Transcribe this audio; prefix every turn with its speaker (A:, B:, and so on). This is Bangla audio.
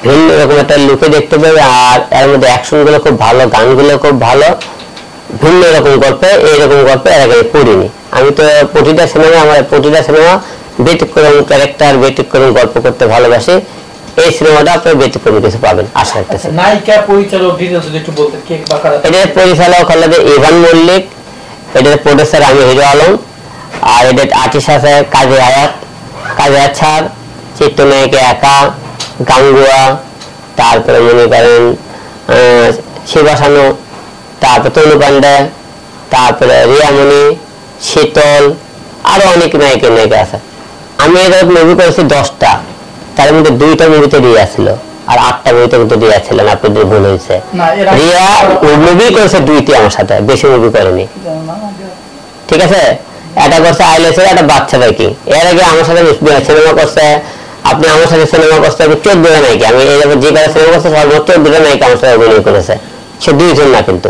A: ভিন্ন রকম একটা লুকে দেখতে পাবে। আর এর মধ্যে অ্যাকশন গুলো খুব ভালো, গানগুলো খুব ভালো, ভিন্ন রকম গল্প। এইরকম গল্প এর আগে পড়িনি আমি। তো প্রতিটা সিনেমা ব্যতিক্রম ক্যারেক্টার, ব্যতিক্রম গল্প করতে ভালোবাসি। এই সিনেমাটা আপনার ব্যতিক্রম কিছু পাবেন আশা রাখতেছি।
B: নায়িকা, পরিচালক ডিটেইলস একটু বলতেন কে বা কারা?
A: এটার পরিচালক হলো ইভান মল্লিক, এটার প্রোডিউসার আমি হিরো আলম, আর এটার আর্টিস্ট আছে কাজী আয়াত স্যার, চিত্রনায়িকা একা, গাঙ্গুয়া, তারপরে মনে করেন শিবাসানু, তারপরে তনু পান্ডে, তারপরে রিয়ামণি, শীতল, আরো অনেক নায়িকা আছে। আমি এদের মুভি করেছি 10টা, তার মধ্যে 2টা মুভিতে রিয়া ছিল, আর 8টা মুভিতে কিন্তু রিয়া ছিলেন, আপনাদের ভুল হয়েছে। রিয়া মুভি করেছে 2টি আমার সাথে, বেশি মুভি করেনি, ঠিক আছে। এটা করছে আইলেসের একটা বাচ্চা নাকি, এর আগে আমার সাথে সিনেমা করছে, আপনি আমার সাথে সিনেমা করছে 14টা নায়িকা। আমি এই যে সিনেমা করছে সর্বোচ্চ 14টা নায়িকা আমার সাথে অভিনয় করেছে, সে 2 জন না কিন্তু।